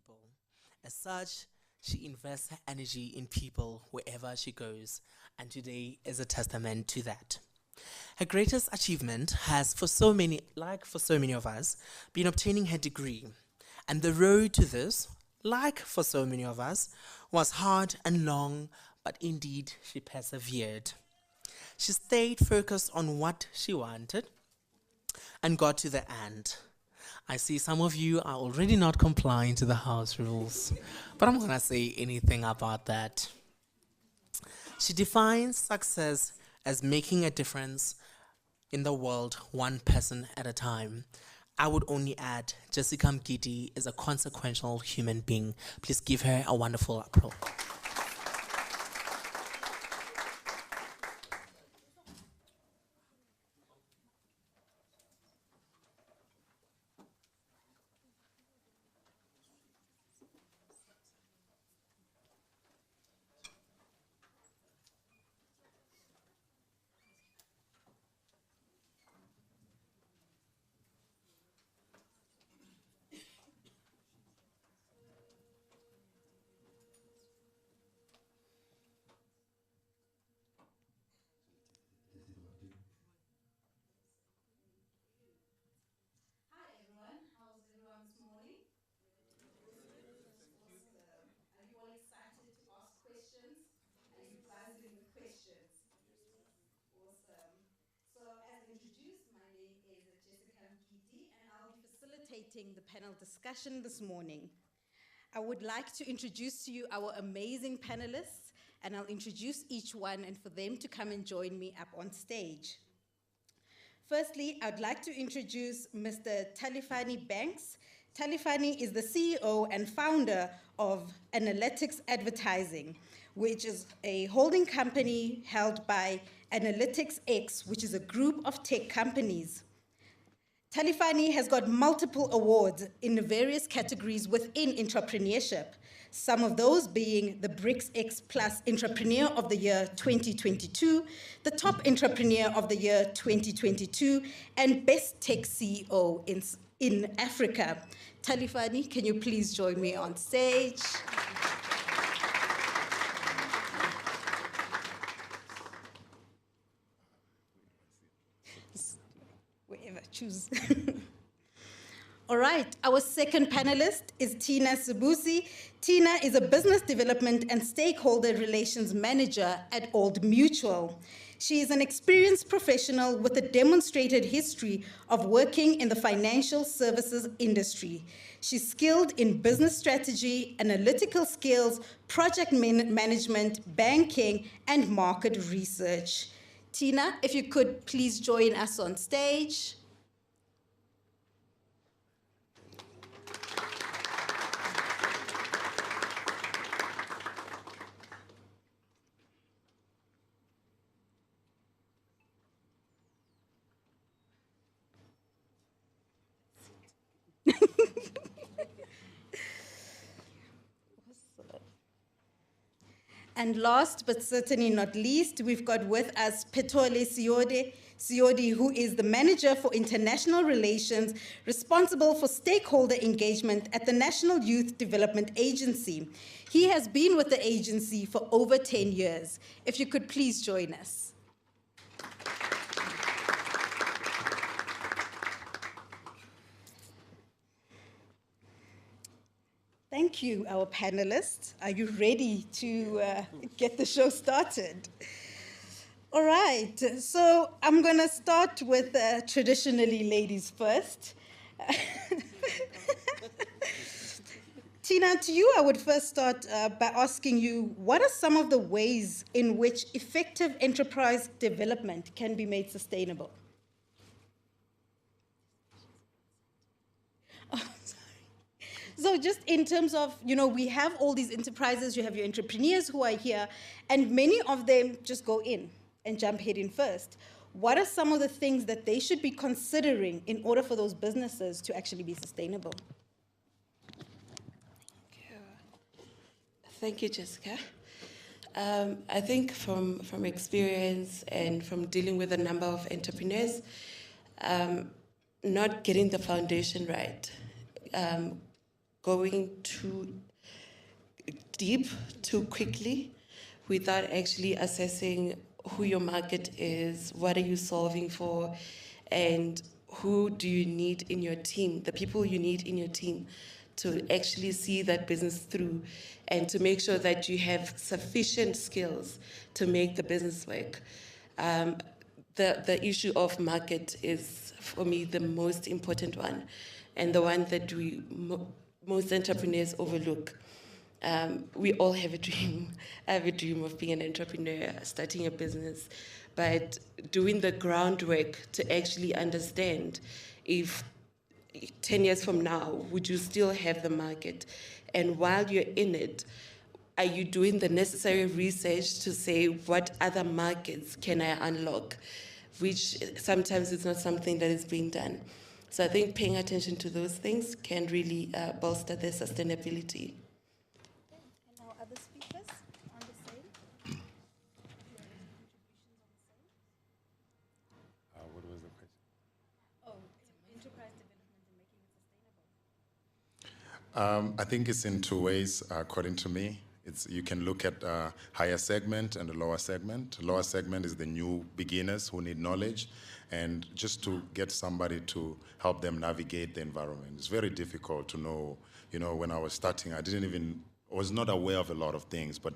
people. As such, she invests her energy in people wherever she goes, and today is a testament to that. Her greatest achievement has, for so many of us, been obtaining her degree. And the road to this, like for so many of us, was hard and long, but indeed she persevered. She stayed focused on what she wanted and got to the end. I see some of you are already not complying to the house rules, but I'm not gonna say anything about that. She defines success as making a difference in the world one person at a time. I would only add, Jessica Mgidi is a consequential human being. Please give her a wonderful applause. Hi everyone, how's everyone this morning? Awesome. Are you all excited to ask questions? Are you buzzing with questions? Awesome. So as introduced, my name is Jessica Mgidi and I'll be facilitating the panel discussion this morning. I would like to introduce to you our amazing panelists and I'll introduce each one and for them to come and join me up on stage. Firstly, I'd like to introduce Mr. Talifani Banks. Talifani is the CEO and founder of Analytics Advertising, which is a holding company held by Analytics X, which is a group of tech companies. Talifani has got multiple awards in various categories within entrepreneurship, some of those being the BRICS X Plus Entrepreneur of the Year 2022, the Top Entrepreneur of the Year 2022, and Best Tech CEO in Africa. Talifani, can you please join me on stage? Wherever, choose. All right, our second panelist is Tina Sibusi. Tina is a business development and stakeholder relations manager at Old Mutual. She is an experienced professional with a demonstrated history of working in the financial services industry. She's skilled in business strategy, analytical skills, project management, banking, and market research. Tina, if you could please join us on stage. And last but certainly not least, we've got with us Petole Siodi, who is the Manager for International Relations, responsible for stakeholder engagement at the National Youth Development Agency. He has been with the agency for over 10 years. If you could please join us. Thank you, our panelists. Are you ready to get the show started? All right, so I'm going to start with traditionally ladies first. Tina, to you, I would first start by asking you, what are some of the ways in which effective enterprise development can be made sustainable? So just in terms of, we have all these enterprises, you have your entrepreneurs who are here, and many of them just go in and jump head in first. What are some of the things that they should be considering in order for those businesses to actually be sustainable? Thank you, Jessica. I think from experience and from dealing with a number of entrepreneurs, not getting the foundation right going too deep too quickly without actually assessing who your market is, what are you solving for, and who do you need in your team, the people you need in your team to actually see that business through and to make sure that you have sufficient skills to make the business work. The issue of market is, for me, the most important one and the one that most entrepreneurs overlook. We all have a dream. I have a dream of being an entrepreneur, starting a business, but doing the groundwork to actually understand if 10 years from now, would you still have the market? And while you're in it, are you doing the necessary research to say what other markets can I unlock? Which sometimes it's not something that is being done. So I think paying attention to those things can really bolster their sustainability. And our other speakers on the same? What was the question? Oh, enterprise development and making it sustainable. I think it's in two ways, according to me. You can look at higher segment and the lower segment. Lower segment is the new beginners who need knowledge, and just to get somebody to help them navigate the environment. It's very difficult to know. You know, when I was starting, I was not aware of a lot of things, but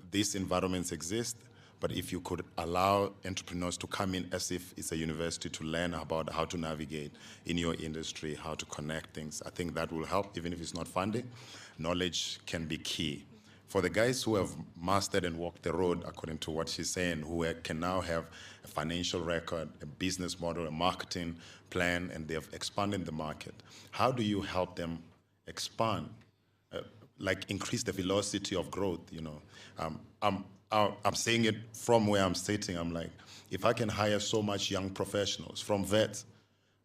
these environments exist. But if you could allow entrepreneurs to come in as if it's a university to learn about how to navigate in your industry, how to connect things, I think that will help, even if it's not funding. Knowledge can be key. For the guys who have mastered and walked the road, according to what she's saying, who can now have a financial record, a business model, a marketing plan, and they have expanded the market, how do you help them expand, like increase the velocity of growth? You know, I'm saying it from where I'm sitting. I'm like, if I can hire so much young professionals from vets,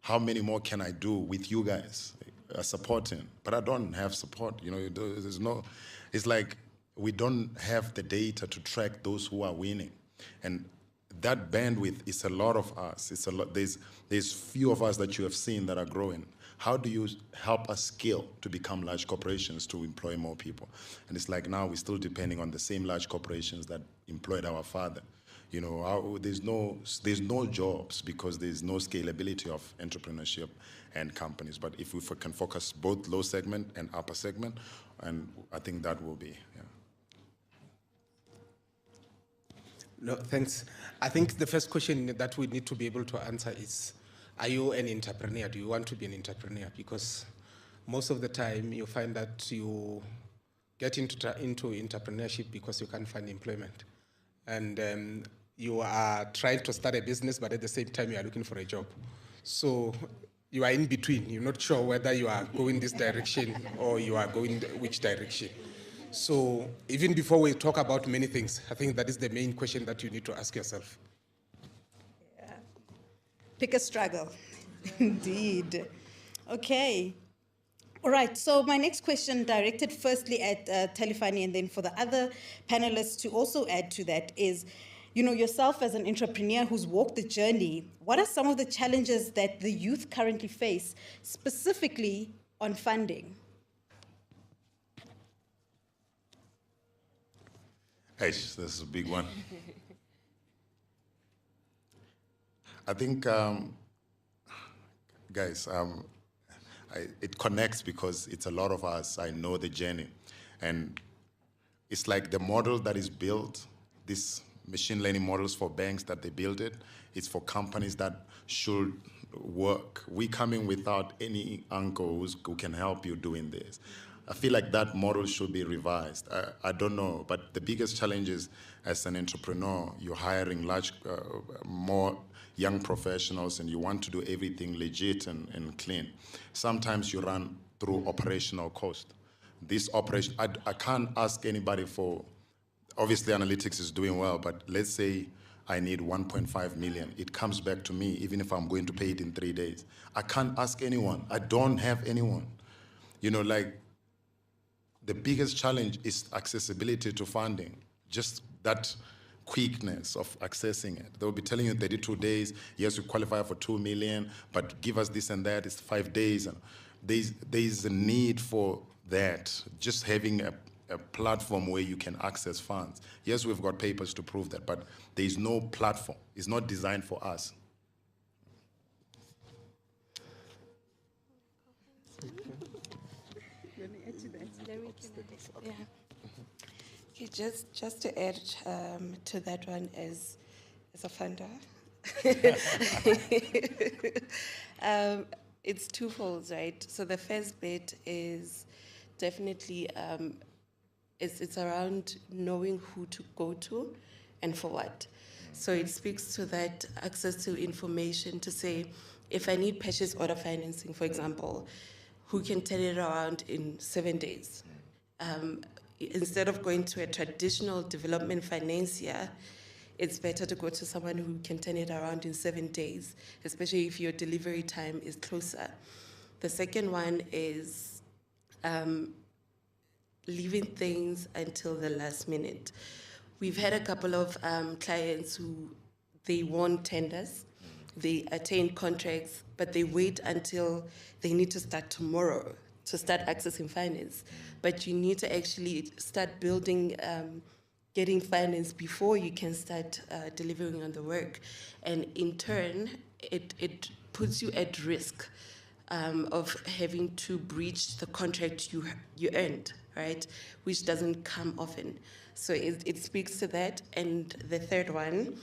how many more can I do with you guys supporting? But I don't have support. You know, there's no. It's like we don't have the data to track those who are winning, and that bandwidth is a lot of us. It's a lot. There's few of us that you have seen that are growing. How do you help us scale to become large corporations to employ more people? And it's like now we're still depending on the same large corporations that employed our father. You know, there's no jobs because there's no scalability of entrepreneurship and companies. But if we can focus both low segment and upper segment, and I think that will be, yeah. No, thanks. I think the first question that we need to be able to answer is, are you an entrepreneur? Do you want to be an entrepreneur? Because most of the time you find that you get into entrepreneurship because you can't find employment. And you are trying to start a business, but at the same time you are looking for a job. So you are in between. You're not sure whether you are going this direction or you are going which direction. So even before we talk about many things, I think that is the main question that you need to ask yourself. Yeah. Pick a struggle. Indeed. Okay. All right, so my next question, directed firstly at Telefani and then for the other panelists to also add to that, is, you know, yourself as an entrepreneur who's walked the journey, what are some of the challenges that the youth currently face, specifically on funding? Hey, this is a big one. I think, guys, it connects because it's a lot of us. I know the journey. And it's like the model that is built, these machine learning models for banks that they build it's for companies that should work. We coming without any uncle who can help you doing this. I feel like that model should be revised. I don't know, but the biggest challenge is, as an entrepreneur, you're hiring more young professionals and you want to do everything legit and clean. Sometimes you run through operational cost. This operation, I can't ask anybody for, obviously analytics is doing well, but let's say I need 1.5 million. It comes back to me, even if I'm going to pay it in 3 days. I can't ask anyone. I don't have anyone. You know, like, the biggest challenge is accessibility to funding, just that quickness of accessing it. They'll be telling you 32 days, yes, you qualify for 2 million, but give us this and that, it's 5 days. there's a need for that, just having a platform where you can access funds. Yes, we've got papers to prove that, but there's no platform. It's not designed for us. Yeah. Okay, just to add to that one as a funder, it's twofold, right? So the first bit is definitely it's around knowing who to go to and for what. So it speaks to that access to information to say, if I need purchase order financing, for example, who can turn it around in 7 days? Instead of going to a traditional development financier, it's better to go to someone who can turn it around in 7 days, especially if your delivery time is closer. The second one is leaving things until the last minute. We've had a couple of clients who they won tenders, they attain contracts, but they wait until they need to start tomorrow to start accessing finance. But you need to actually start building, getting finance before you can start delivering on the work. And in turn, it puts you at risk of having to breach the contract you earned, right? Which doesn't come often. So it speaks to that. And the third one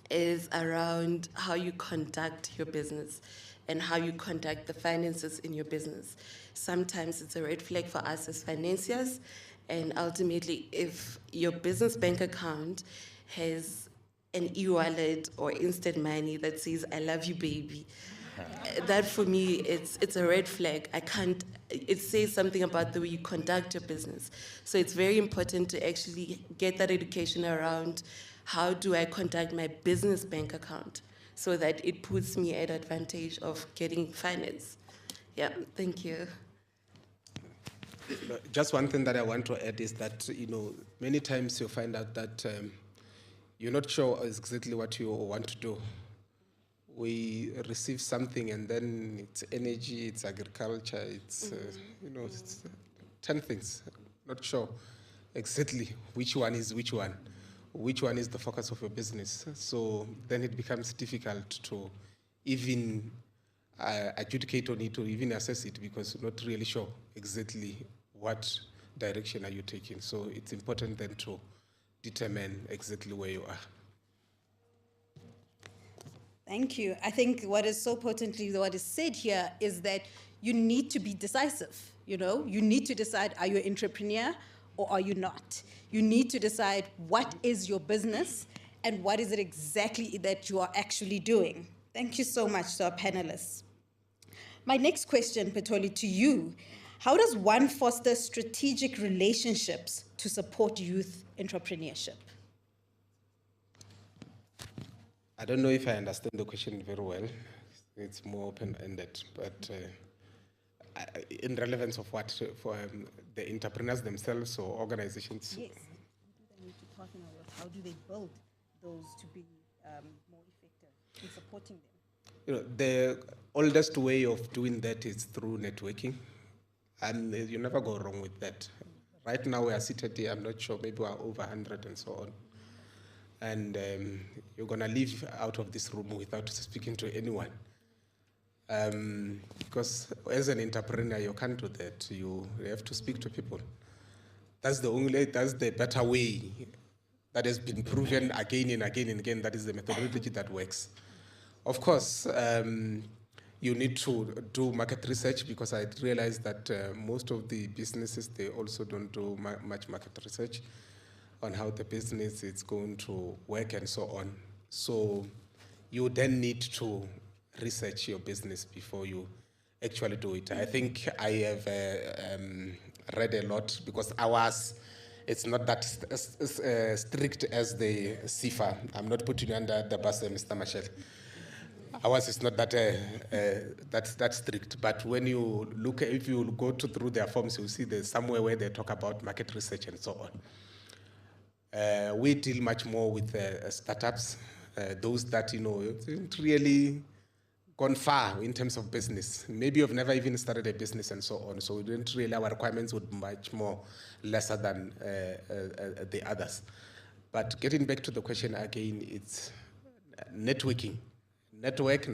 is around how you conduct your business and how you conduct the finances in your business. Sometimes it's a red flag for us as financiers, and ultimately, if your business bank account has an e-wallet or instant money that says, "I love you, baby," that for me, it's a red flag. I can't, it says something about the way you conduct your business. So it's very important to actually get that education around how do I conduct my business bank account so that it puts me at advantage of getting finance. Yeah, thank you. Just one thing that I want to add is that, many times you find out that you're not sure exactly what you want to do. We receive something and then it's energy, it's agriculture, it's, it's 10 things. Not sure exactly which one is which one is the focus of your business. So then it becomes difficult to even adjudicate on it or even assess it because you're not really sure exactly what direction are you taking. So it's important then to determine exactly where you are. Thank you. I think what is so potently, what is said here is that you need to be decisive. You need to decide, are you an entrepreneur or are you not? You need to decide what is your business and what is it exactly that you are actually doing. Thank you so much to our panelists. My next question, Petoli, to you. How does one foster strategic relationships to support youth entrepreneurship? I don't know if I understand the question very well. It's more open-ended, but in relevance of what? For the entrepreneurs themselves or organizations? Yes. How do they build those to be more effective in supporting them? The oldest way of doing that is through networking, and you never go wrong with that. Right now we are seated here, I'm not sure, maybe we're over 100 and so on. And you're going to leave out of this room without speaking to anyone. Because as an entrepreneur, you can't do that. You have to speak to people. That's the better way that has been proven again and again and again. That is the methodology that works. Of course, you need to do market research because I realized that most of the businesses, they also don't do much market research on how the business is going to work and so on. So you then need to research your business before you actually do it. I think I have read a lot because it's not that strict as the SEFA. I'm not putting you under the bus, Mr. Marshall. Ours is not that that strict, but when you look, if you go through their forms, you'll see there's somewhere where they talk about market research and so on. We deal much more with startups, those that, don't really gone far in terms of business. Maybe you've never even started a business and so on. So we didn't really, our requirements would be much more lesser than the others. But getting back to the question again, it's networking. Network.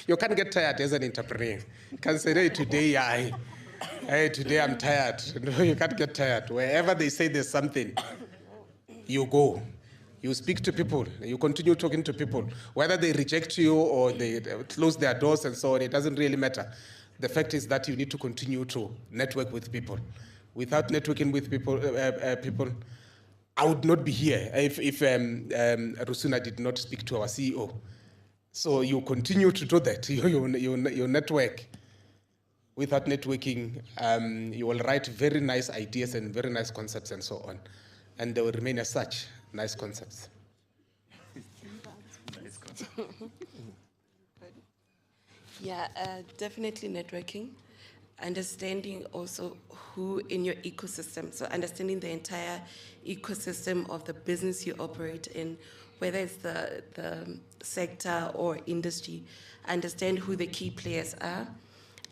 You can't get tired as an entrepreneur. You can say, hey, today I'm tired. No, you can't get tired. Wherever they say there's something, you go. You speak to people. You continue talking to people. Whether they reject you or they close their doors and so on, it doesn't really matter. The fact is that you need to continue to network with people. Without networking with people, I would not be here if Rusuna did not speak to our CEO. So you continue to do that. You network. Without networking, you will write very nice ideas and very nice concepts and so on. And they will remain as such, nice concepts. Yeah, definitely networking. Understanding also who in your ecosystem, so understanding the entire ecosystem of the business you operate in, whether it's the sector or industry. Understand who the key players are.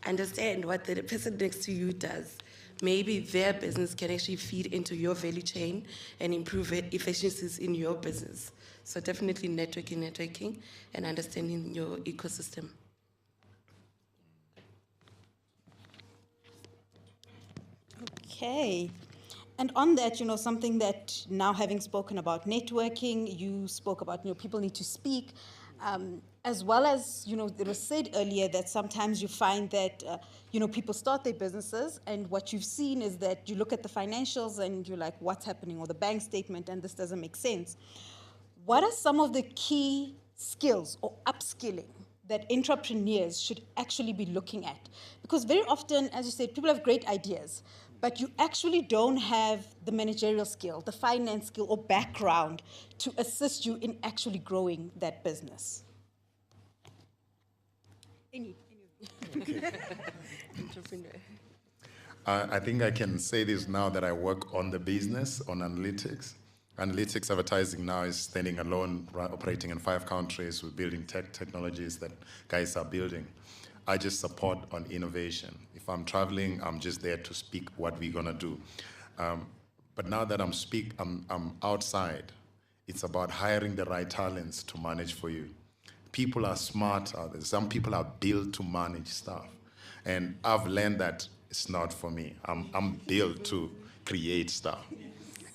Understand what the person next to you does. Maybe their business can actually feed into your value chain and improve efficiencies in your business. So definitely networking, and understanding your ecosystem. Okay. And on that, something that now having spoken about networking, you spoke about, people need to speak, as well as, it was said earlier that sometimes you find that, people start their businesses and what you've seen is that you look at the financials and you're like, what's happening? Or the bank statement and this doesn't make sense. What are some of the key skills or upskilling that entrepreneurs should actually be looking at? Because very often, as you said, people have great ideas, but you actually don't have the managerial skill, the finance skill or background to assist you in actually growing that business. I think I can say this now that I work on the business, on analytics. Analytics advertising now is standing alone, operating in 5 countries. We're building technologies that guys are building. I just support on innovation. If I'm traveling, I'm just there to speak what we're gonna do. But now that I'm outside, it's about hiring the right talents to manage for you. People are smart. Some people are built to manage stuff. And I've learned that it's not for me. I'm built to create stuff.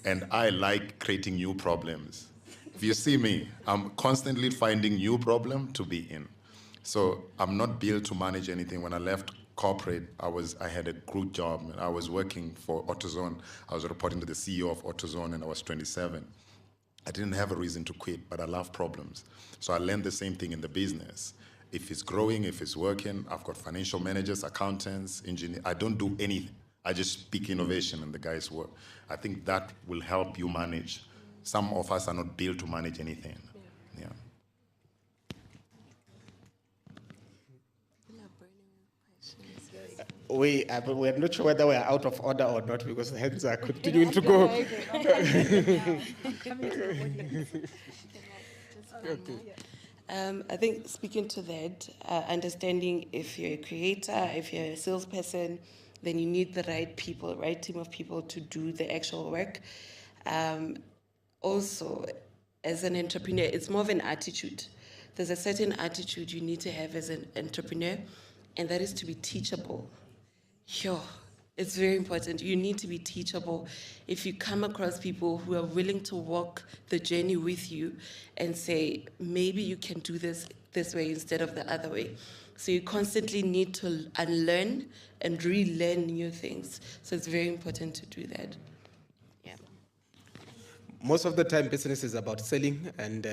And I like creating new problems. If you see me, I'm constantly finding new problem to be in. So I'm not built to manage anything. When I left corporate, I had a good job. I was working for AutoZone. I was reporting to the CEO of AutoZone, and I was 27. I didn't have a reason to quit, but I love problems. So I learned the same thing in the business. If it's growing, if it's working, I've got financial managers, accountants, engineers. I don't do anything. I just speak innovation and the guys work. I think that will help you manage. Some of us are not built to manage anything. Yeah. We're not sure whether we're out of order or not because the hands are continuing to go. I think speaking to that, understanding if you're a creator, if you're a salesperson, then you need the right people, right team of people to do the actual work. Also, as an entrepreneur, it's more of an attitude. There's a certain attitude you need to have as an entrepreneur, and that is to be teachable. Sure, it's very important. You need to be teachable. If you come across people who are willing to walk the journey with you and say, maybe you can do this way instead of the other way. So you constantly need to unlearn and relearn new things. So it's very important to do that. Yeah. Most of the time, business is about selling, and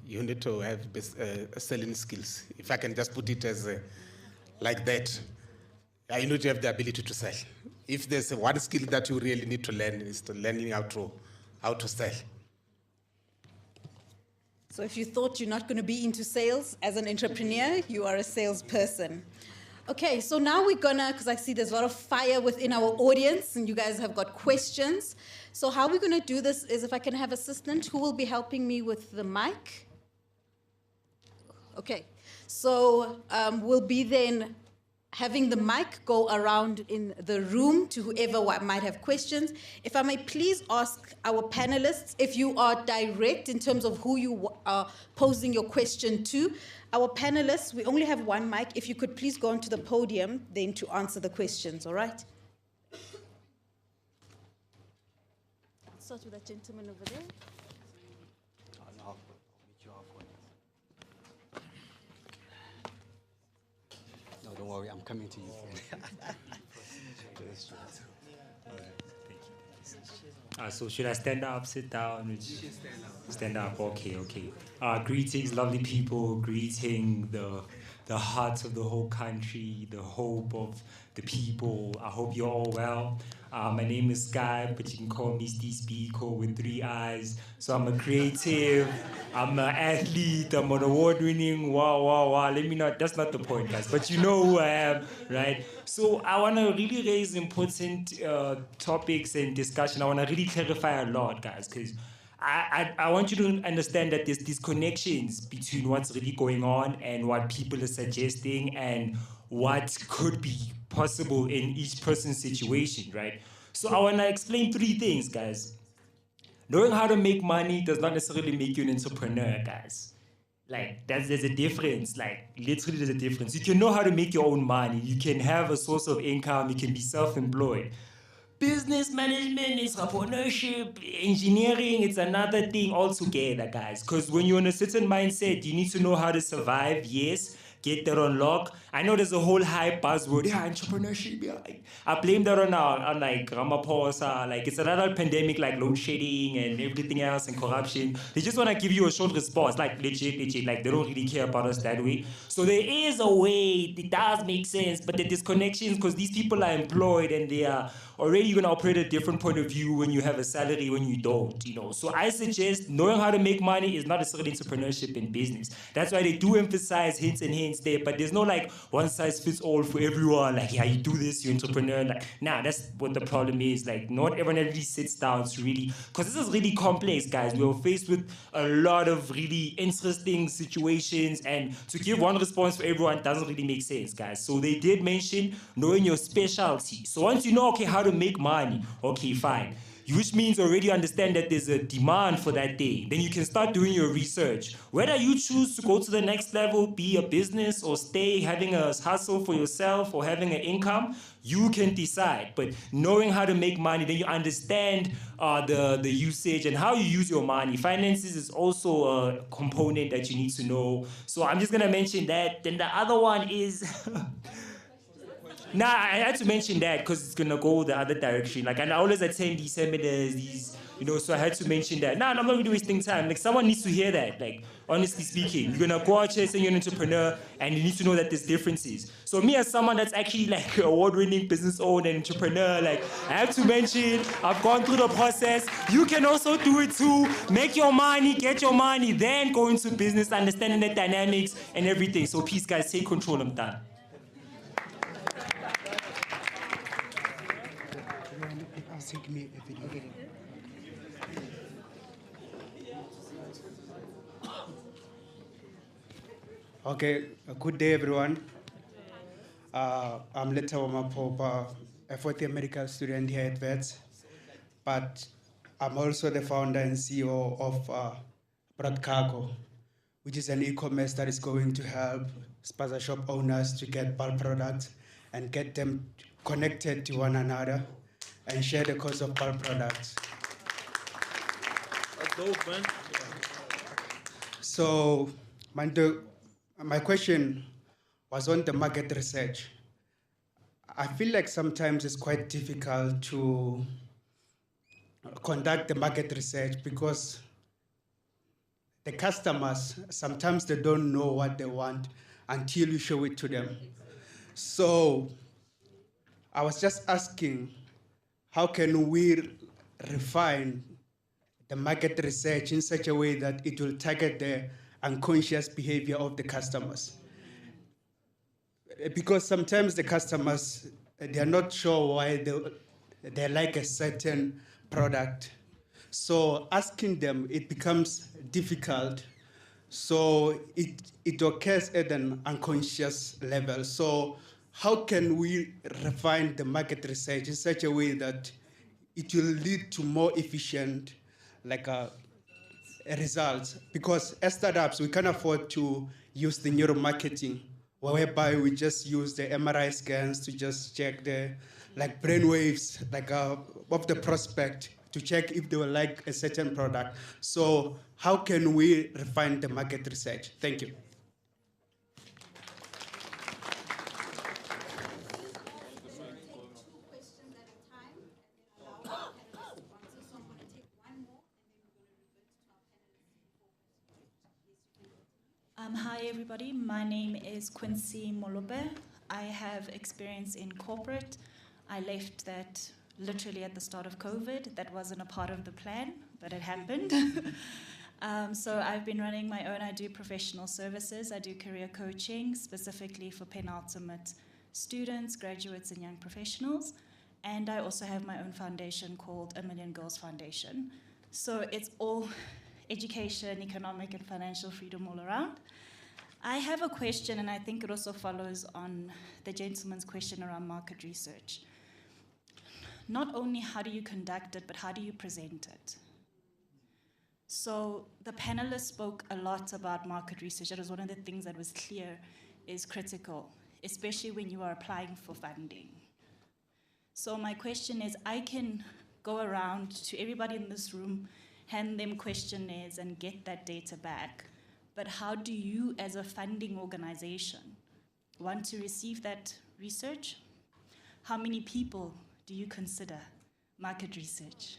you need to have selling skills. If I can just put it as like that. You need to have the ability to sell. If there's one skill that you really need to learn, is to learning how to sell. So if you thought you're not going to be into sales as an entrepreneur, you are a salesperson. Okay, so now we're gonna, because I see there's a lot of fire within our audience and you guys have got questions. So how we're gonna do this is if I can have assistant who will be helping me with the mic. Okay, So we'll be then having the mic go around in the room to whoever might have questions. If I may please ask our panelists, if you are direct in terms of who you are posing your question to. Our panelists, we only have one mic. If you could please go onto the podium then to answer the questions, all right? Start with that gentleman over there. No, don't worry, I'm coming to you. So should I stand up, sit down? Stand up, okay. Greetings, lovely people. Greeting the hearts of the whole country, the hope of the people. I hope you're all well. My name is Sky, but you can call me Steve Biko with 3 eyes. So I'm a creative, I'm an athlete, I'm an award-winning, wow. That's not the point, guys, but you know who I am, right? So I want to really raise important topics and discussion. I want to really clarify a lot, guys, because I want you to understand that there's these connections between what's really going on and what people are suggesting and what could be possible in each person's situation, right? So I want to explain 3 things, guys. Knowing how to make money does not necessarily make you an entrepreneur, guys. Like, there's a difference. Like, literally there's a difference. You can know how to make your own money. You can have a source of income. You can be self-employed. Business management is entrepreneurship, engineering, it's another thing altogether, guys. Because when you're in a certain mindset, you need to know how to survive, yes, get that on lock. I know there's a whole hype buzzword, entrepreneurship, I blame that on like Ramaphosa, like it's another pandemic like load shedding and everything else and corruption. They just want to give you a short response, like legit, like they don't really care about us that way. So there is a way, it does make sense, but there's disconnections because these people are employed and they are already going to operate a different point of view when you have a salary, when you don't, So I suggest knowing how to make money is not necessarily entrepreneurship in business. That's why they do emphasize hints and hints there, but there's no like one size fits all for everyone. Like, you do this, you're entrepreneur. Like, that's what the problem is. Like, not everyone really sits down to really, because this is really complex, guys. We are faced with a lot of really interesting situations, and to give one response for everyone doesn't really make sense, guys. So they did mention knowing your specialty. So once you know, how to make money, okay, fine. Which means already understand that there's a demand for that day. Then you can start doing your research. Whether you choose to go to the next level, be a business or stay having a hustle for yourself or having an income, you can decide. But knowing how to make money, then you understand the usage and how you use your money. Finances is also a component that you need to know. So I'm just going to mention that. Then the other one is... I had to mention that because it's going to go the other direction. Like, and I always attend these seminars, so I had to mention that. I'm not really wasting time. Like, someone needs to hear that, like, honestly speaking. You're going to go out here saying you're an entrepreneur, and you need to know that there's differences. So me as someone that's actually, like, award-winning business owner and entrepreneur, like, I have to mention, I've gone through the process. You can also do it too. Make your money, get your money, then go into business, understanding the dynamics and everything. So peace, guys. Take control. I'm done. Okay, good day, everyone. I'm Letawa Mapopa, a fourth-year medical student here at VETS, but I'm also the founder and CEO of Broadcargo, which is an e-commerce that is going to help spaza shop owners to get bulk products and get them connected to one another and share the cost of bulk products. That's dope, man. So my question was on the market research. I feel like sometimes it's quite difficult to conduct the market research because the customers, sometimes they don't know what they want until you show it to them. So I was just asking, how can we refine the market research in such a way that it will target the unconscious behavior of the customers? Because sometimes the customers, they're not sure why they like a certain product. So asking them, it becomes difficult So it occurs at an unconscious level. So how can we refine the market research in such a way that it will lead to more efficient results? Because as startups, we can't afford to use the neuromarketing, whereby we just use the MRI scans to just check the brain waves of the prospect to check if they will like a certain product. So how can we refine the market research? Thank you. Hi everybody, my name is Quincy Molope. I have experience in corporate. I left that literally at the start of COVID. That wasn't a part of the plan, but it happened. So I've been running my own. I do professional services. I do career coaching, specifically for penultimate students, graduates, and young professionals. And I also have my own foundation called A Million Girls Foundation. So it's all education, economic, and financial freedom all around. I have a question, and I think it also follows on the gentleman's question around market research. Not only how do you conduct it, but how do you present it? So the panelists spoke a lot about market research. That was one of the things that was clear is critical, especially when you are applying for funding. So my question is, I can go around to everybody in this room, hand them questionnaires and get that data back. But how do you, as a funding organization, want to receive that research? How many people do you consider market research?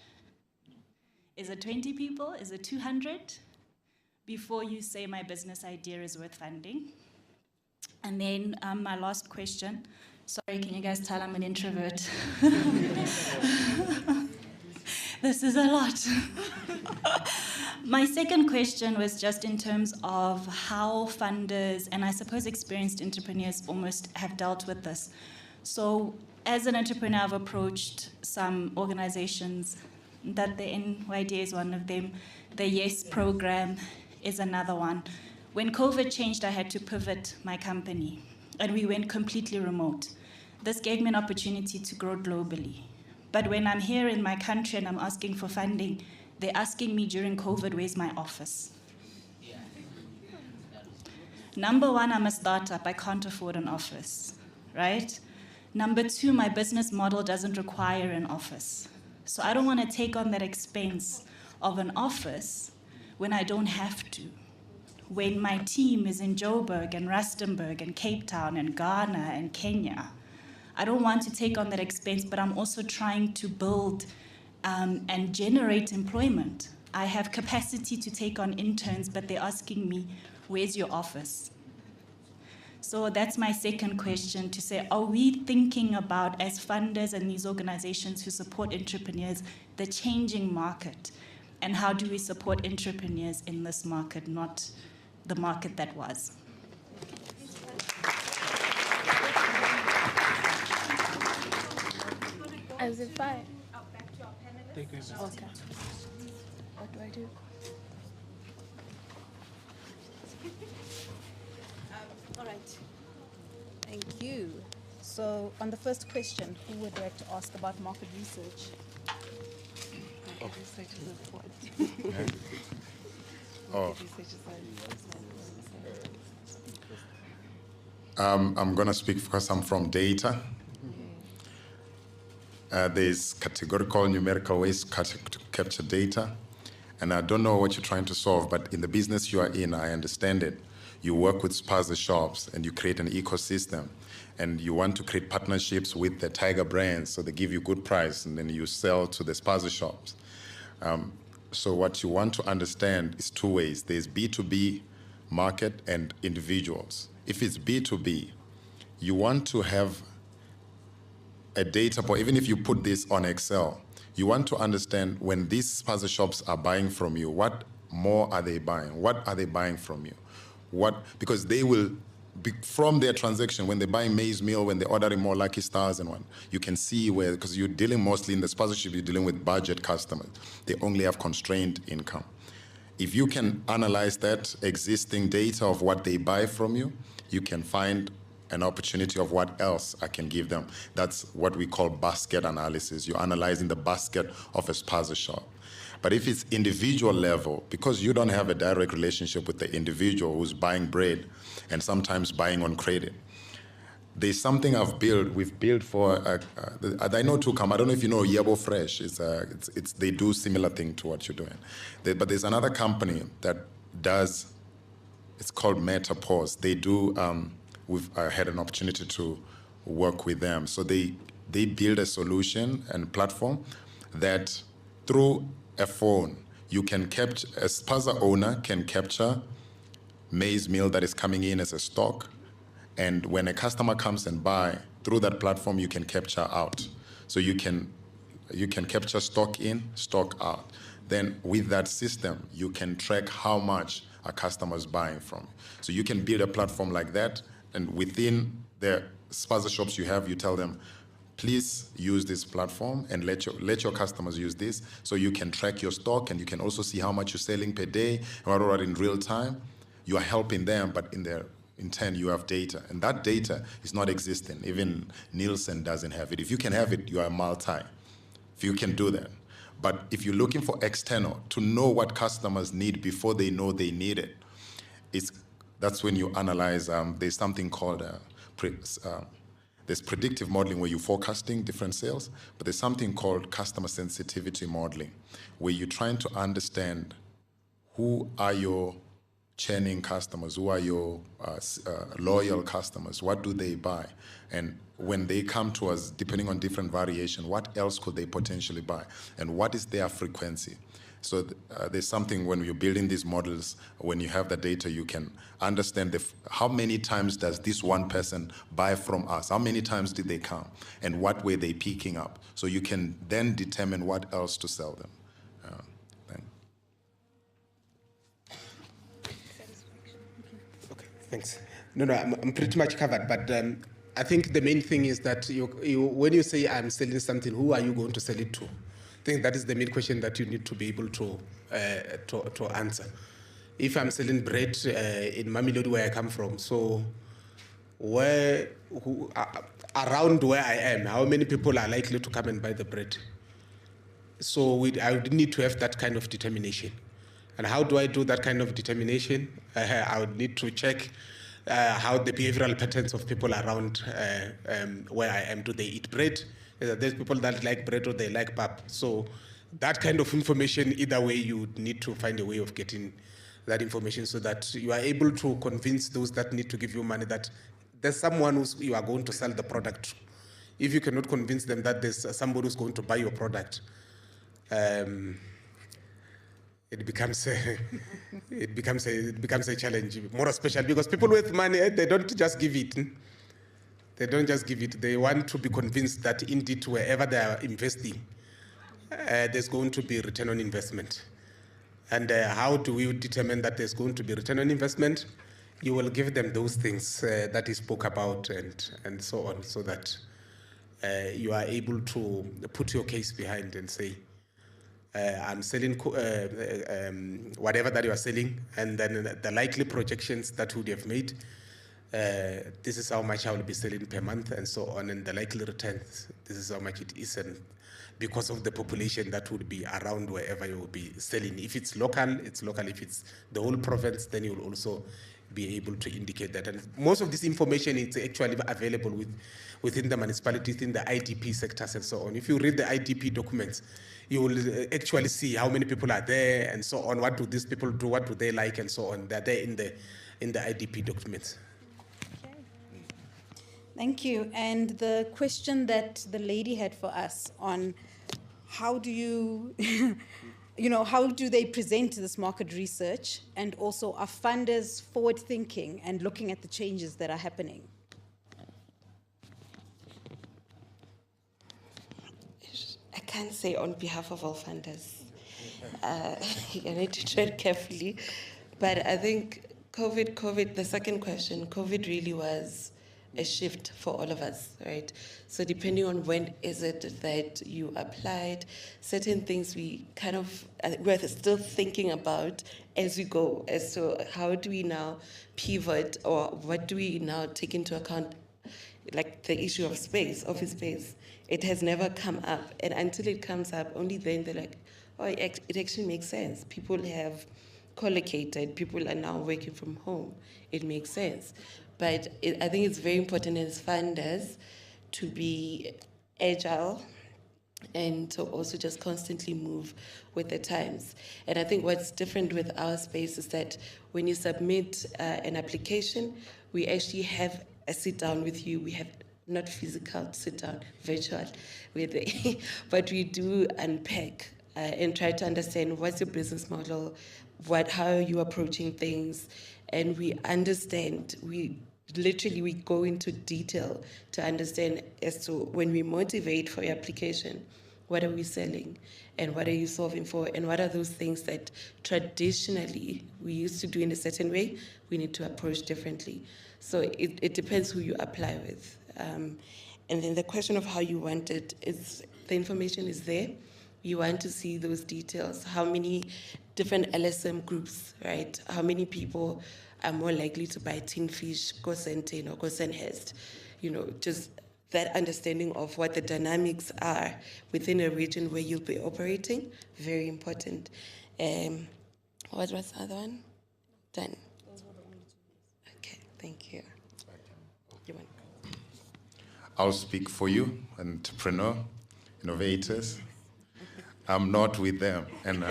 Is it 20 people? Is it 200? Before you say my business idea is worth funding. And then my last question. Sorry, can you guys tell I'm an introvert? This is a lot. My second question was just in terms of how funders, and I suppose experienced entrepreneurs almost have dealt with this. So as an entrepreneur, I've approached some organizations that the NYD is one of them. The YES program is another one. When COVID changed, I had to pivot my company, and we went completely remote. This gave me an opportunity to grow globally. But when I'm here in my country and I'm asking for funding, they're asking me during COVID, where's my office? Number one, I'm a startup. I can't afford an office, right? Number two, my business model doesn't require an office. So I don't want to take on that expense of an office when I don't have to. When my team is in Joburg and Rustenburg and Cape Town and Ghana and Kenya, I don't want to take on that expense, but I'm also trying to build and generate employment. I have capacity to take on interns, but they're asking me, where's your office? So that's my second question, to say, are we thinking about, as funders and these organizations who support entrepreneurs, the changing market? And how do we support entrepreneurs in this market, not the market that was? As if I... Back to our panelists. Okay. What do I do? All right. Thank you. So on the first question, who would like to ask about market research? Research is important. Oh. I'm going to speak because I'm from data. There's categorical numerical ways to capture data. And I don't know what you're trying to solve, but in the business you are in, I understand it. You work with spaza shops and you create an ecosystem. And you want to create partnerships with the Tiger brands, so they give you good price, and then you sell to the spaza shops. So what you want to understand is two ways. There's B2B market and individuals. If it's B2B, you want to have a data point, even if you put this on Excel, you want to understand when these spaza shops are buying from you, what more are they buying? What are they buying from you? Because they will, from their transaction, when they're buying maize meal, when they're ordering more Lucky Stars and one, you can see where, because you're dealing mostly in the sponsorship, you're dealing with budget customers. They only have constrained income. if you can analyze that existing data of what they buy from you, you can find an opportunity of what else I can give them. That's what we call basket analysis. You're analyzing the basket of a spaza shop. But if it's individual level, because you don't have a direct relationship with the individual who's buying bread and sometimes buying on credit, there's something we've built for, I know Tukam, I don't know if you know Yebo Fresh, they do similar thing to what you're doing. But there's another company that does, it's called MetaPause. They do, we've had an opportunity to work with them. So they build a solution and platform that through a phone, you can capture, a spaza owner can capture maize meal that is coming in as a stock. And when a customer comes and buy, through that platform, you can capture out. So you can capture stock in, stock out. Then with that system, you can track how much a customer is buying from. So you can build a platform like that, and within the spaza shops you have, you tell them, please use this platform and let your customers use this, so you can track your stock and you can also see how much you're selling per day, or in real time. You are helping them, but in turn, you have data, and that data is not existing. Even Nielsen doesn't have it. If you can have it, you are multi. If you can do that. But if you're looking for external, to know what customers need before they know they need it, that's when you analyze. There's something called there's predictive modeling where you're forecasting different sales, but there's something called customer sensitivity modeling, where you're trying to understand who are your churning customers, who are your loyal customers, what do they buy? And when they come to us, depending on different variation, what else could they potentially buy? And what is their frequency? So there's something when you're building these models, when you have the data, you can understand how many times does this one person buy from us? How many times did they come? And what were they picking up? So you can then determine what else to sell them. Okay, thanks. No, I'm pretty much covered, but I think the main thing is that when you say I'm selling something, who are you going to sell it to? I think that is the main question that you need to be able to answer. If I'm selling bread in Mamelodi, where I come from, so around where I am, how many people are likely to come and buy the bread? So I would need to have that kind of determination. And how do I do that kind of determination? I would need to check how the behavioral patterns of people around where I am. Do they eat bread? There's people that like bread or they like pap. So that kind of information, either way, you need to find a way of getting that information so that you are able to convince those that need to give you money that there's someone you are going to sell the product to. If you cannot convince them that there's somebody who's going to buy your product, it becomes a challenge, more especially because people with money, they don't just give it. They don't just give it. They want to be convinced that indeed wherever they are investing, there's going to be return on investment. And how do we determine that there's going to be return on investment? You will give them those things that he spoke about and so on, so that you are able to put your case behind and say, I'm selling whatever that you are selling, and then the likely projections that would have made, this is how much I will be selling per month and so on, and the likely returns, this is how much it is, and because of the population that would be around wherever you will be selling. If it's local, it's local. If it's the whole province, then you will also be able to indicate that. And most of this information is actually available within the municipalities, in the IDP sectors and so on. If you read the IDP documents, you will actually see how many people are there and so on. What do these people do? What do they like and so on? They're there in the IDP documents. Okay. Thank you. And the question that the lady had for us on how do you, how do they present this market research, and also are funders forward thinking and looking at the changes that are happening? I can't say on behalf of all funders. You need to tread carefully. But I think COVID, the second question, COVID really was a shift for all of us, right? So depending on when is it that you applied, certain things we kind of, we're still thinking about as we go, as to how do we now pivot, or what do we now take into account, like the issue of space, office space. It has never come up, and until it comes up, only then they're like, oh, it actually makes sense. People have collocated, people are now working from home. It makes sense. But I think it's very important as funders to be agile and to also just constantly move with the times. And I think what's different with our space is that when you submit an application, we actually have a sit down with you. We have not physical sit down, virtual, but we do unpack and try to understand what's your business model, how are you approaching things, and we understand, we go into detail to understand as to when we motivate for your application, what are we selling and what are you solving for, and what are those things that traditionally we used to do in a certain way, we need to approach differently. So it depends who you apply with. And then the question of how you want it, the information is there. You want to see those details, how many different LSM groups, right? How many people are more likely to buy tin fish, go Senten or go Senhest? Just that understanding of what the dynamics are within a region where you'll be operating, very important. What was the other one? Done. Okay, thank you. You want? I'll speak for you, entrepreneur, innovators. I'm not with them, and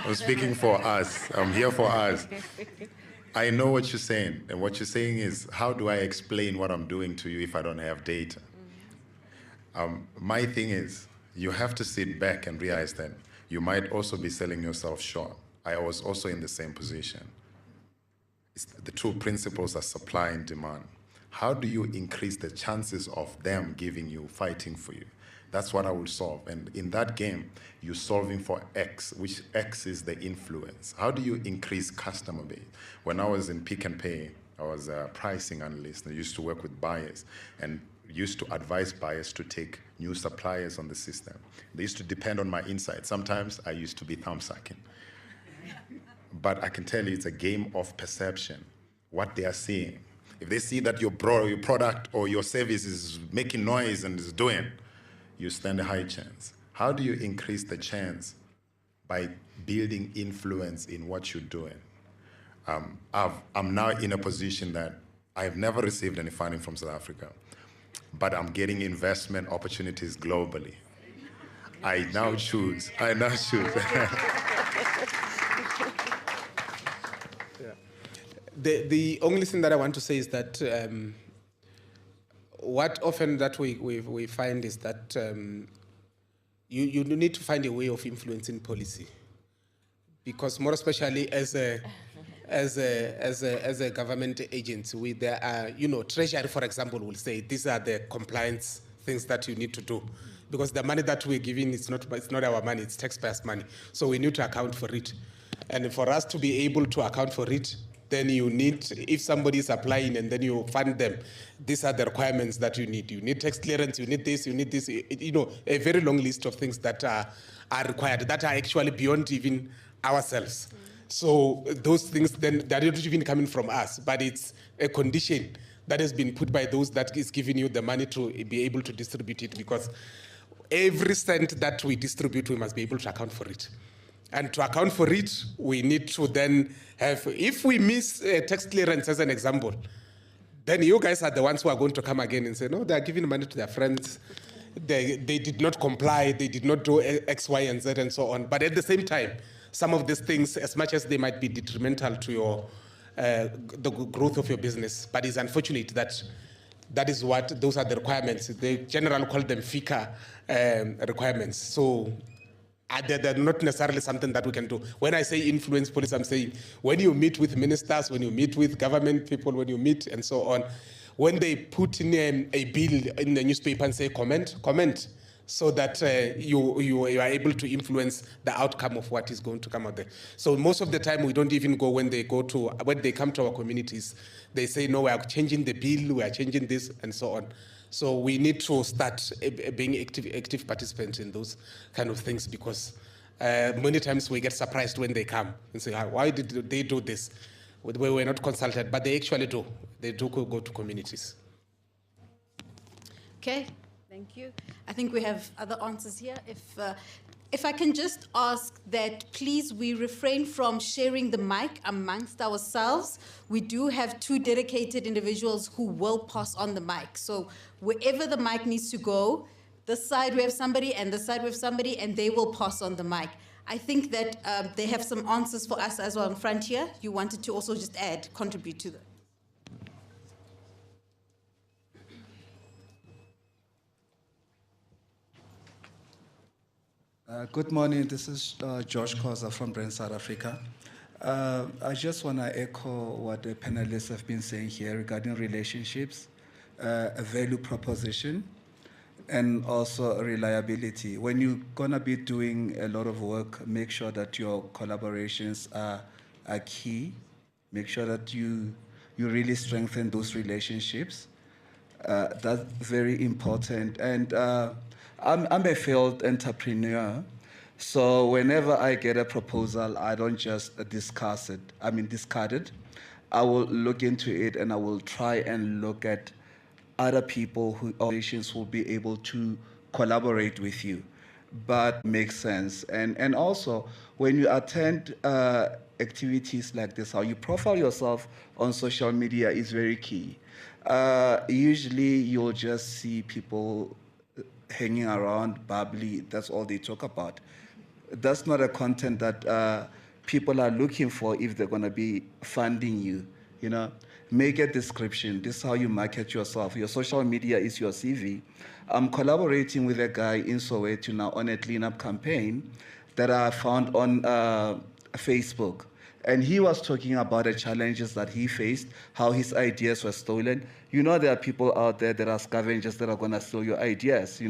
I'm speaking for us. I'm here for us. I know what you're saying, and what you're saying is, how do I explain what I'm doing to you if I don't have data? My thing is, you have to sit back and realize that you might also be selling yourself short. I was also in the same position. The two principles are supply and demand. How do you increase the chances of them giving you, fighting for you? That's what I will solve. And in that game, you're solving for X, which X is the influence. How do you increase customer base? When I was in Pick and Pay, I was a pricing analyst. I used to work with buyers and used to advise buyers to take new suppliers on the system. They used to depend on my insight. Sometimes I used to be thumb-sucking. But I can tell you it's a game of perception, what they are seeing. If they see that your product or your service is making noise and is doing, you stand a high chance. How do you increase the chance? By building influence in what you're doing. I'm now in a position that I've never received any funding from South Africa, but I'm getting investment opportunities globally. I now choose. The only thing that I want to say is that what often that we find is that you need to find a way of influencing policy, because more especially as a government agency, there are, Treasury, for example, will say these are the compliance things that you need to do, because the money that we're giving it's not our money, it's taxpayers' money, so we need to account for it, and for us to be able to account for it, then you need, if somebody is applying and then you fund them, these are the requirements that you need. You need tax clearance, you need this, a very long list of things that are required, that are actually beyond even ourselves. So those things, then, they're not even coming from us, but it's a condition that has been put by those that is giving you the money to be able to distribute it, because every cent that we distribute, we must be able to account for it. And to account for it, we need to then have, if we miss tax clearance as an example, then you guys are the ones who are going to come again and say, no, they are giving money to their friends. They did not comply, they did not do X, Y, and Z, and so on. But at the same time, some of these things, as much as they might be detrimental to your the growth of your business, but it's unfortunate that those are the requirements. They generally call them FICA requirements. So they're not necessarily something that we can do. When I say influence policy, I'm saying when you meet with ministers, when you meet with government people, when you meet and so on, when they put in a bill in the newspaper and say comment, so that you are able to influence the outcome of what is going to come out there. So most of the time we don't even go when they come to our communities. They say, no, we are changing the bill, we are changing this, and so on. So we need to start being active participants in those kind of things, because many times we get surprised when they come and say, why did they do this? We were not consulted, but they actually do. They do go to communities. Okay, thank you. I think we have other answers here. If I can just ask that please we refrain from sharing the mic amongst ourselves. We do have 2 dedicated individuals who will pass on the mic. So wherever the mic needs to go, this side we have somebody and this side we have somebody, and they will pass on the mic. I think that they have some answers for us as well in front here. You wanted to also just contribute to them. Good morning, this is Josh Koza from Brand South Africa. I just want to echo what the panelists have been saying here regarding relationships, a value proposition, and also reliability. When you're going to be doing a lot of work, make sure that your collaborations are key. Make sure that you really strengthen those relationships. That's very important. And I'm a failed entrepreneur, so whenever I get a proposal, I don't just discard it. I will look into it, and I will try and look at other people who organizations will be able to collaborate with you, but makes sense. And also, when you attend activities like this, how you profile yourself on social media is very key. Usually, you'll just see people hanging around, bubbly, that's all they talk about. That's not a content that people are looking for if they're going to be funding you. Make a description. This is how you market yourself. Your social media is your CV. I'm collaborating with a guy in Soweto now on a cleanup campaign that I found on Facebook. And he was talking about the challenges that he faced, how his ideas were stolen. There are people out there that are scavengers that are going to steal your ideas,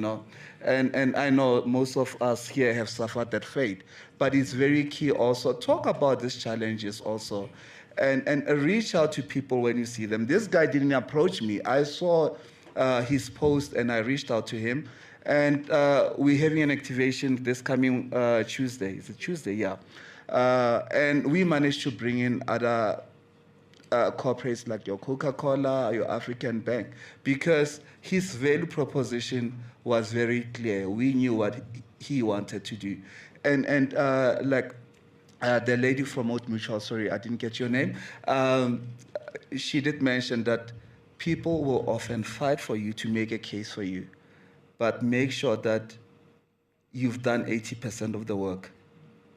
And I know most of us here have suffered that fate. But it's very key also, talk about these challenges also. And reach out to people when you see them. This guy didn't approach me. I saw his post and I reached out to him. And we're having an activation this coming Tuesday. Is it Tuesday? Yeah. And we managed to bring in other corporates like your Coca-Cola, your African Bank, because his value proposition was very clear. We knew what he wanted to do. And the lady from Old Mutual, sorry, I didn't get your name, she did mention that people will often fight for you to make a case for you, but make sure that you've done 80% of the work.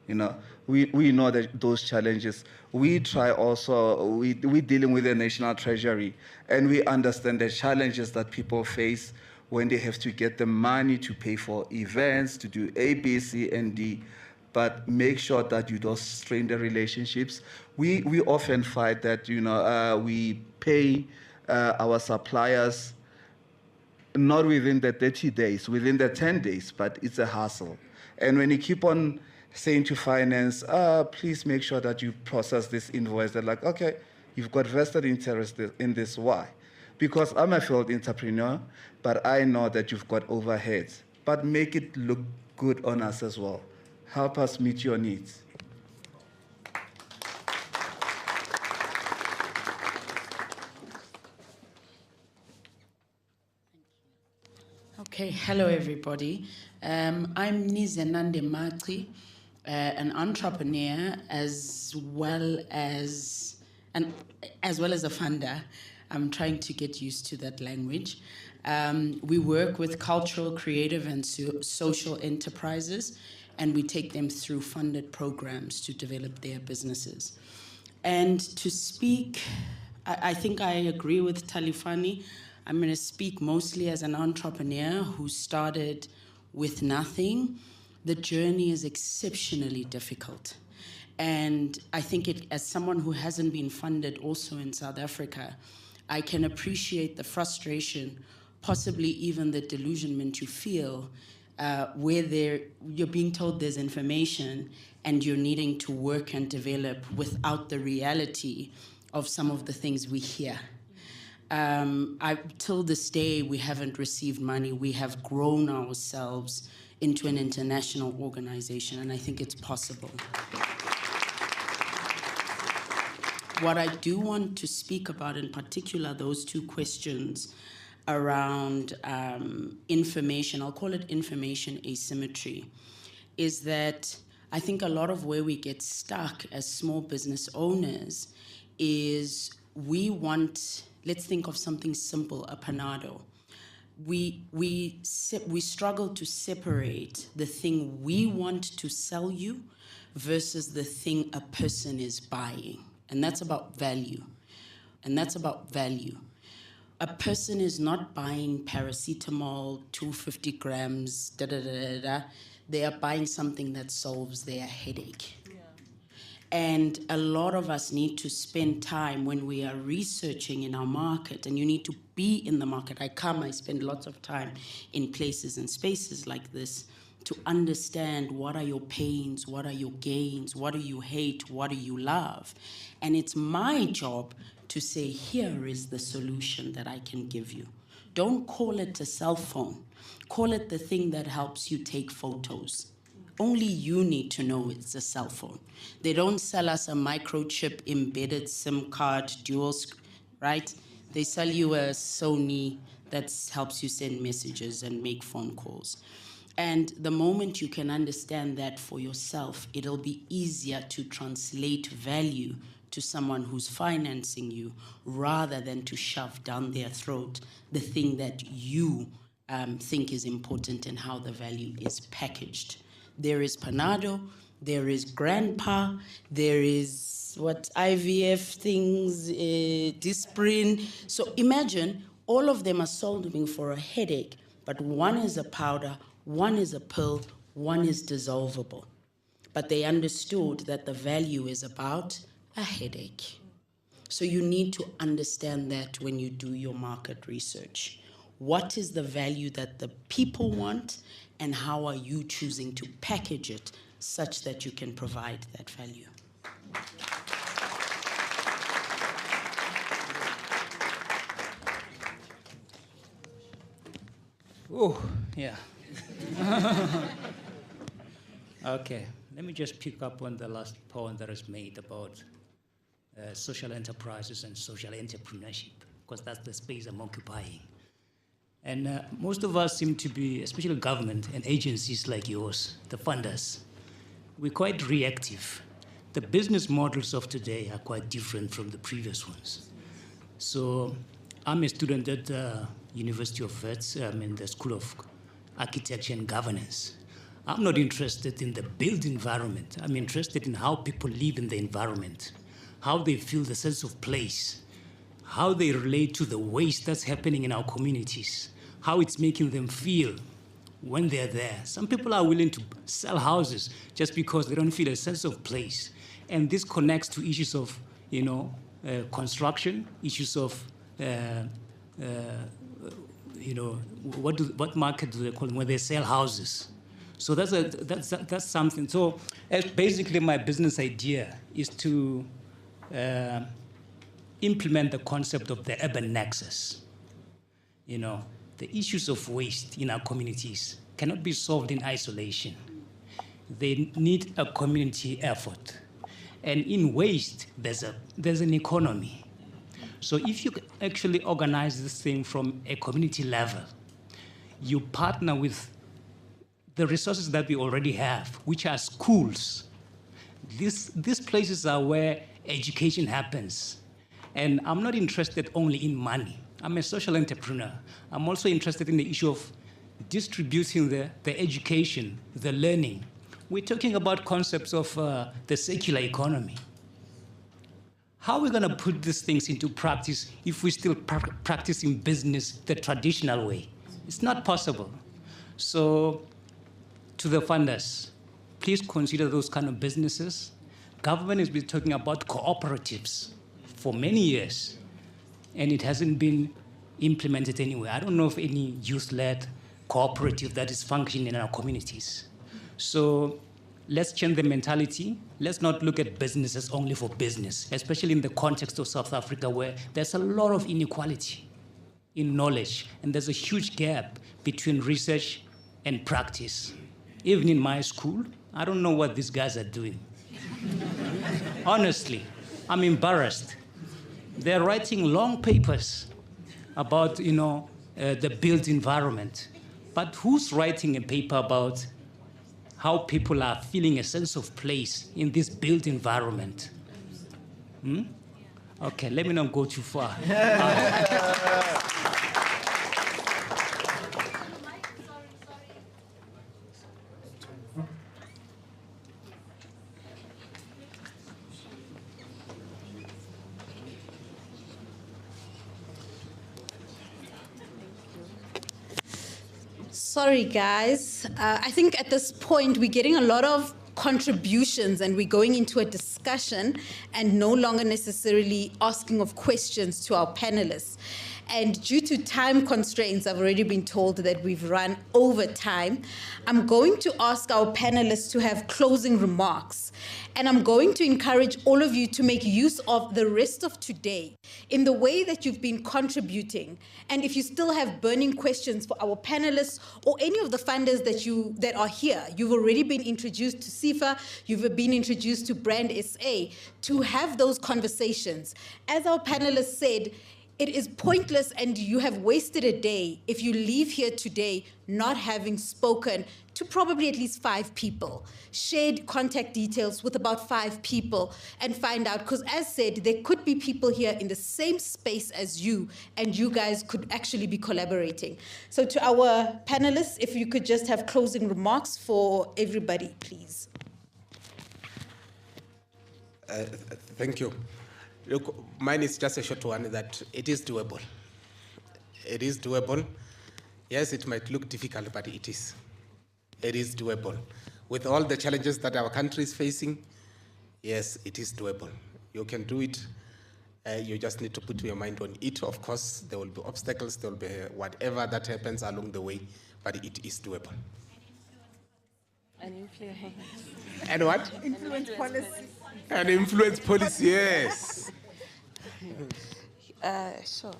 We know that those challenges. We try also, we're dealing with the National Treasury, and we understand the challenges that people face when they have to get the money to pay for events, to do A, B, C, and D. But make sure that you don't strain the relationships. We often find that, we pay our suppliers not within the 30 days, within the 10 days, but it's a hassle. And when you keep on saying to finance, please make sure that you process this invoice, they're like, okay, you've got vested interest in this. Why? Because I'm a failed entrepreneur, but I know that you've got overheads. But make it look good on us as well. Help us meet your needs. Okay, hello everybody. I'm Nizenande Matri, an entrepreneur as well as a funder. I'm trying to get used to that language. We work with cultural, creative, and social enterprises, and we take them through funded programs to develop their businesses. And to speak, I think I agree with Talifani. I'm going to speak mostly as an entrepreneur who started with nothing. The journey is exceptionally difficult. And I think as someone who hasn't been funded also in South Africa, I can appreciate the frustration, possibly even the delusionment you feel where you're being told there's information and you're needing to work and develop without the reality of some of the things we hear. Till this day, we haven't received money. We have grown ourselves into an international organization, and I think it's possible. What I do want to speak about in particular, those two questions around information, I'll call it information asymmetry, is that I think a lot of where we get stuck as small business owners is we want, let's think of something simple, a panado. We struggle to separate the thing we want to sell you versus the thing a person is buying. And that's about value. A person is not buying paracetamol, 250 grams, da-da-da-da-da. They are buying something that solves their headache. And a lot of us need to spend time when we are researching in our market, and you need to be in the market. I spend lots of time in places and spaces like this to understand what are your pains, what are your gains, what do you hate, what do you love. And it's my job to say, here is the solution that I can give you. Don't call it a cell phone. Call it the thing that helps you take photos. Only you need to know it's a cell phone. They don't sell us a microchip embedded SIM card, right? They sell you a Sony that helps you send messages and make phone calls. And the moment you can understand that for yourself, it'll be easier to translate value to someone who's financing you rather than to shove down their throat the thing that you think is important and how the value is packaged. There is Panado, there is Grandpa, there is IVF things, Disprin. So imagine all of them are solving for a headache, but one is a powder, one is a pill, one is dissolvable. But they understood that the value is about a headache. So you need to understand that when you do your market research. What is the value that the people want, and how are you choosing to package it such that you can provide that value? Oh, yeah. Okay, let me just pick up on the last point that was made about social enterprises and social entrepreneurship, because that's the space I'm occupying. And most of us seem to be, especially government and agencies like yours, the funders, we're quite reactive. The business models of today are quite different from the previous ones. So I'm a student at the University of Wits. I'm in the School of Architecture and Governance. I'm not interested in the built environment. I'm interested in how people live in the environment, how they feel the sense of place, how they relate to the waste that's happening in our communities, how it's making them feel when they're there. Some people are willing to sell houses just because they don't feel a sense of place. And this connects to issues of, construction, issues of, what market do they call them when they sell houses? So that's something. So basically my business idea is to implement the concept of the urban nexus. The issues of waste in our communities cannot be solved in isolation. They need a community effort. And in waste, there's an economy. So if you actually organize this thing from a community level, you partner with the resources that we already have, which are schools. These places are where education happens. And I'm not interested only in money. I'm a social entrepreneur. I'm also interested in the issue of distributing the education, the learning. We're talking about concepts of the circular economy. How are we going to put these things into practice if we're still practicing business the traditional way? It's not possible. So to the funders, please consider those kind of businesses. Government has been talking about cooperatives for many years, and it hasn't been implemented anywhere. I don't know of any youth-led cooperative that is functioning in our communities. So let's change the mentality. Let's not look at businesses only for business, especially in the context of South Africa, where there's a lot of inequality in knowledge, and there's a huge gap between research and practice. Even in my school, I don't know what these guys are doing. Honestly, I'm embarrassed. They're writing long papers about, the built environment. But who's writing a paper about how people are feeling a sense of place in this built environment? Okay, let me not go too far. Sorry, guys. I think at this point we're getting a lot of contributions and we're going into a discussion and no longer necessarily asking of questions to our panelists. And due to time constraints, I've already been told that we've run over time. I'm going to ask our panelists to have closing remarks. And I'm going to encourage all of you to make use of the rest of today in the way that you've been contributing. And if you still have burning questions for our panelists or any of the funders that are here, you've already been introduced to SEFA, you've been introduced to Brand SA, to have those conversations. As our panelists said, it is pointless and you have wasted a day if you leave here today not having spoken to probably at least 5 people, shared contact details with about 5 people and find out, because as said, there could be people here in the same space as you and you guys could actually be collaborating. So to our panelists, if you could just have closing remarks for everybody, please. Thank you. Look, mine is just a short one, that it is doable. It is doable. Yes, it might look difficult, but it is. It is doable. With all the challenges that our country is facing, yes, it is doable. You can do it. You just need to put your mind on it. Of course, there will be obstacles, there will be whatever that happens along the way, but it is doable. An influence. And what? Influence policy. An influence policy, yes. Sure.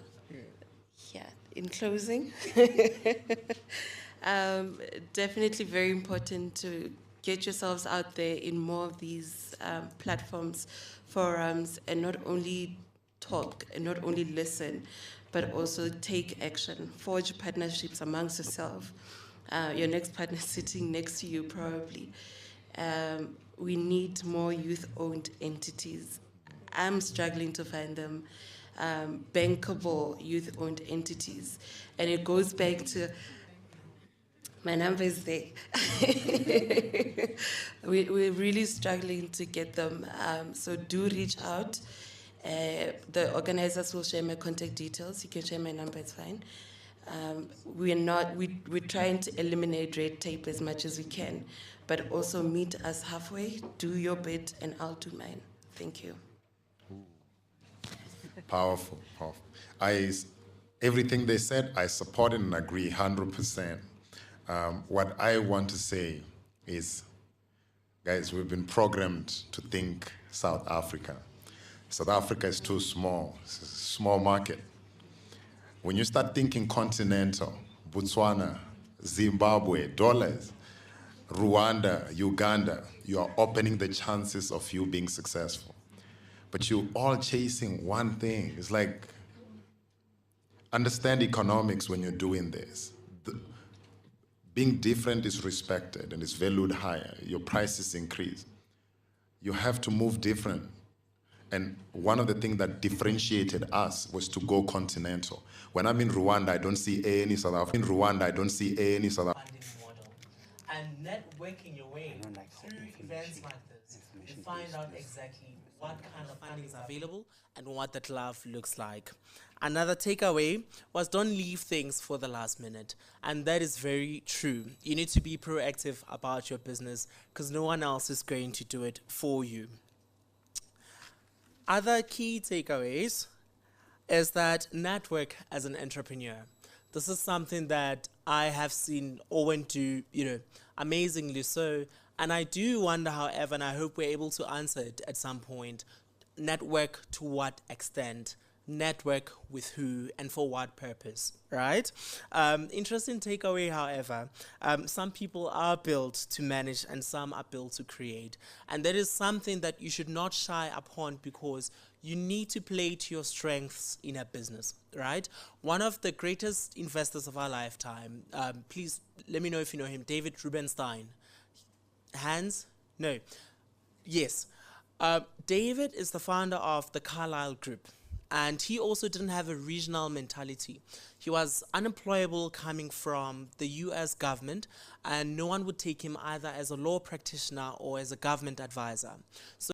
Yeah, in closing, definitely very important to get yourselves out there in more of these platforms, forums, and not only talk and not only listen, but also take action, forge partnerships amongst yourself. Your next partner sitting next to you probably. We need more youth-owned entities. I'm struggling to find them. Bankable youth-owned entities. And it goes back to, my number is there. We're really struggling to get them. So do reach out. The organizers will share my contact details. You can share my number, it's fine. We're trying to eliminate red tape as much as we can, but also meet us halfway, do your bit, and I'll do mine. Thank you. Powerful, powerful. Everything they said, I support and agree 100%. What I want to say is, guys, we've been programmed to think South Africa. South Africa is too small. It's a small market. When you start thinking continental, Botswana, Zimbabwe, dollars, Rwanda, Uganda, you are opening the chances of you being successful. But you're all chasing one thing. It's like, understand economics when you're doing this. Being different is respected and is valued higher. Your prices increase. You have to move different. And one of the things that differentiated us was to go continental. When I'm in Rwanda, I don't see any South African. In Rwanda, I don't see any South African. And networking your way through events like this, you find out exactly what kind of funding is available and what that love looks like. Another takeaway was don't leave things for the last minute. And that is very true. You need to be proactive about your business because no one else is going to do it for you. Other key takeaways is that network as an entrepreneur. This is something that I have seen Owen do, amazingly so. And I do wonder, however, and I hope we're able to answer it at some point, network to what extent? Network with who and for what purpose, right? Interesting takeaway, however, some people are built to manage and some are built to create. And that is something that you should not shy upon, because you need to play to your strengths in a business, right? One of the greatest investors of our lifetime, please let me know if you know him, David Rubenstein. Hands? No. Yes. David is the founder of the Carlyle Group. And he also didn't have a regional mentality. He was unemployable coming from the US government, and no one would take him either as a law practitioner or as a government advisor. So